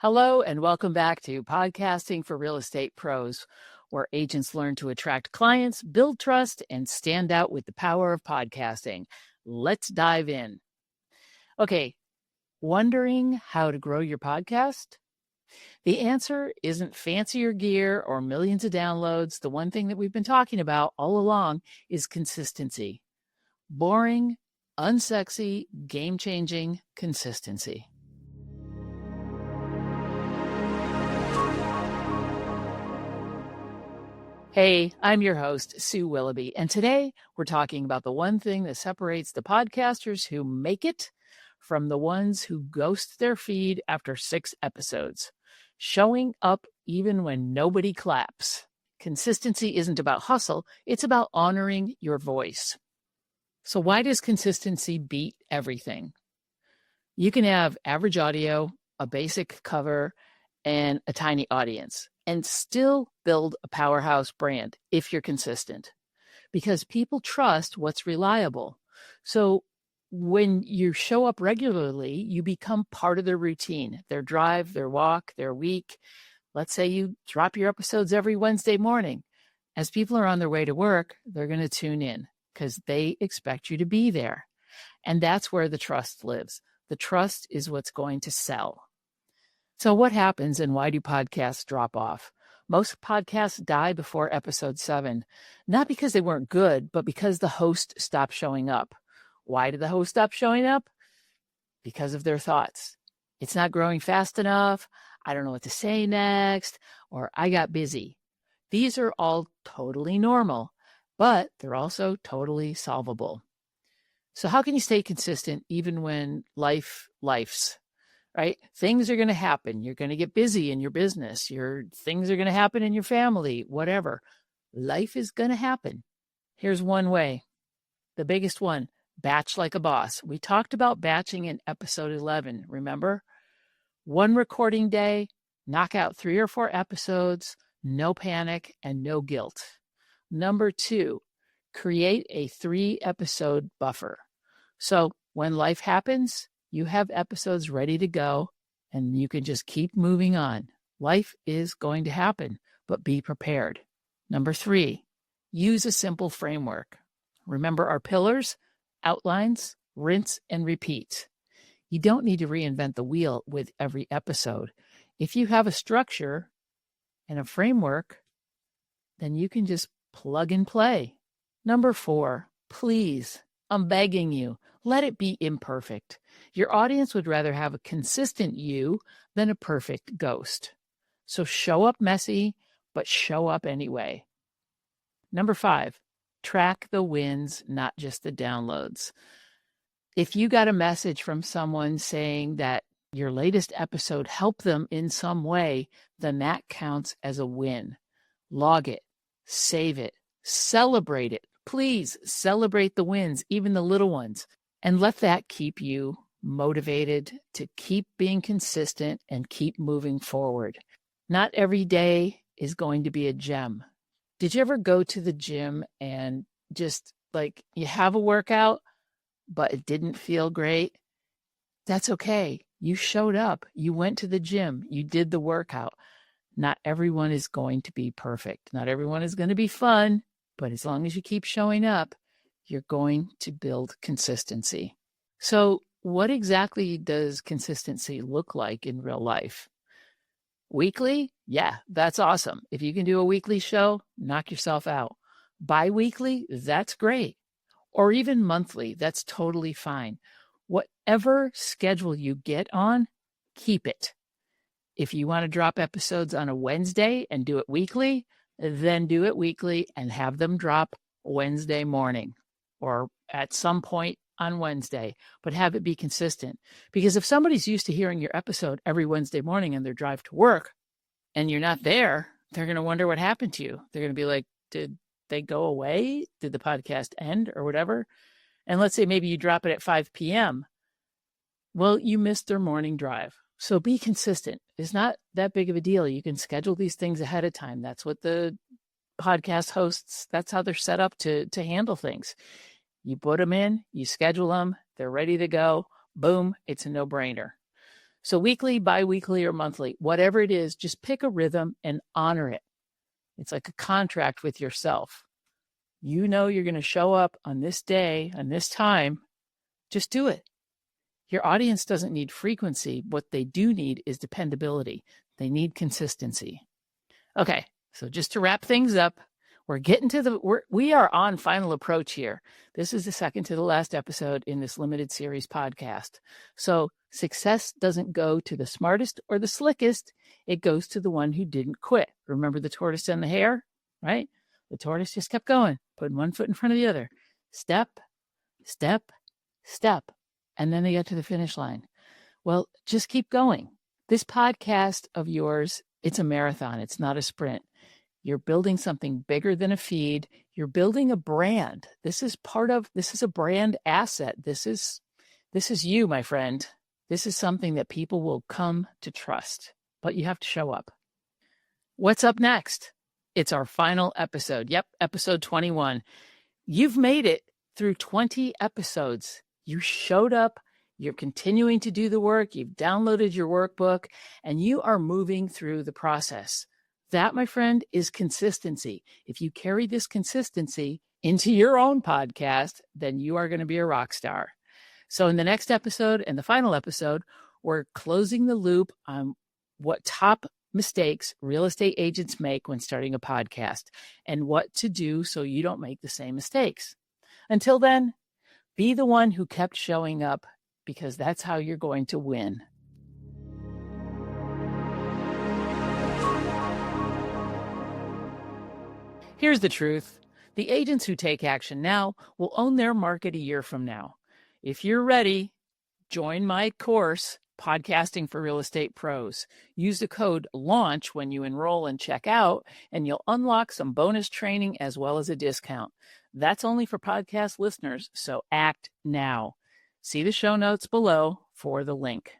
Hello, and welcome back to Podcasting for Real Estate Pros, where agents learn to attract clients, build trust, and stand out with the power of podcasting. Let's dive in. Okay, wondering how to grow your podcast? The answer isn't fancier gear or millions of downloads. The one thing that we've been talking about all along is consistency. Boring, unsexy, game-changing consistency. Hey, I'm your host, Sue Willoughby, and today we're talking about the one thing that separates the podcasters who make it from the ones who ghost their feed after 6 episodes. Showing up even when nobody claps. Consistency isn't about hustle, it's about honoring your voice. So why does consistency beat everything? You can have average audio, a basic cover, and a tiny audience, and still build a powerhouse brand if you're consistent, because people trust what's reliable. So when you show up regularly, you become part of their routine, their drive, their walk, their week. Let's say you drop your episodes every Wednesday morning. As people are on their way to work, they're going to tune in because they expect you to be there. And that's where the trust lives. The trust is what's going to sell. So what happens and why do podcasts drop off? Most podcasts die before episode 7, not because they weren't good, but because the host stopped showing up. Why did the host stop showing up? Because of their thoughts. It's not growing fast enough. I don't know what to say next, or I got busy. These are all totally normal, but they're also totally solvable. So how can you stay consistent even when life's? Right? Things are going to happen. You're going to get busy in your business. Things are going to happen in your family, whatever. Life is going to happen. Here's one way. The biggest one, batch like a boss. We talked about batching in episode 11, remember? One recording day, knock out 3 or 4 episodes, no panic and no guilt. Number 2, create a 3-episode buffer. So when life happens, you have episodes ready to go, and you can just keep moving on. Life is going to happen, but be prepared. Number 3, use a simple framework. Remember our pillars, outlines, rinse, and repeat. You don't need to reinvent the wheel with every episode. If you have a structure and a framework, then you can just plug and play. Number 4, please, I'm begging you, let it be imperfect. Your audience would rather have a consistent you than a perfect ghost. So show up messy, but show up anyway. Number 5, track the wins, not just the downloads. If you got a message from someone saying that your latest episode helped them in some way, then that counts as a win. Log it, save it, celebrate it. Please celebrate the wins, even the little ones, and let that keep you motivated to keep being consistent and keep moving forward. Not every day is going to be a gem. Did you ever go to the gym and just you have a workout, but it didn't feel great? That's okay. You showed up. You went to the gym. You did the workout. Not everyone is going to be perfect. Not everyone is going to be fun. But as long as you keep showing up, you're going to build consistency. So what exactly does consistency look like in real life? Weekly? Yeah, that's awesome. If you can do a weekly show, knock yourself out. Bi-weekly? That's great. Or even monthly, that's totally fine. Whatever schedule you get on, keep it. If you want to drop episodes on a Wednesday and do it weekly, then do it weekly and have them drop Wednesday morning or at some point on Wednesday, but have it be consistent. Because if somebody's used to hearing your episode every Wednesday morning on their drive to work and you're not there, they're going to wonder what happened to you. They're going to be like, did they go away? Did the podcast end or whatever? And let's say maybe you drop it at 5 p.m. Well, you missed their morning drive. So be consistent. It's not that big of a deal. You can schedule these things ahead of time. That's what the podcast hosts, that's how they're set up to handle things. You put them in, you schedule them, they're ready to go. Boom, it's a no-brainer. So weekly, bi-weekly, or monthly, whatever it is, just pick a rhythm and honor it. It's like a contract with yourself. You know you're going to show up on this day, on this time. Just do it. Your audience doesn't need frequency. What they do need is dependability. They need consistency. Okay, so just to wrap things up, we are on final approach here. This is the second to the last episode in this limited series podcast. So success doesn't go to the smartest or the slickest. It goes to the one who didn't quit. Remember the tortoise and the hare, right? The tortoise just kept going, putting one foot in front of the other. Step, step, step. And then they get to the finish line. Well, just keep going. This podcast of yours, it's a marathon. It's not a sprint. You're building something bigger than a feed. You're building a brand. This is a brand asset. This is you, my friend. This is something that people will come to trust, but you have to show up. What's up next? It's our final episode. Yep, episode 21. You've made it through 20 episodes. You showed up. You're continuing to do the work. You've downloaded your workbook, and you are moving through the process. That, my friend, is consistency. If you carry this consistency into your own podcast, then you are going to be a rock star. So in the next episode and the final episode, we're closing the loop on what top mistakes real estate agents make when starting a podcast and what to do so you don't make the same mistakes. Until then, be the one who kept showing up, because that's how you're going to win. Here's the truth. The agents who take action now will own their market a year from now. If you're ready, join my course, Podcasting for Real Estate Pros. Use the code LAUNCH when you enroll and check out, and you'll unlock some bonus training as well as a discount. That's only for podcast listeners, so act now. See the show notes below for the link.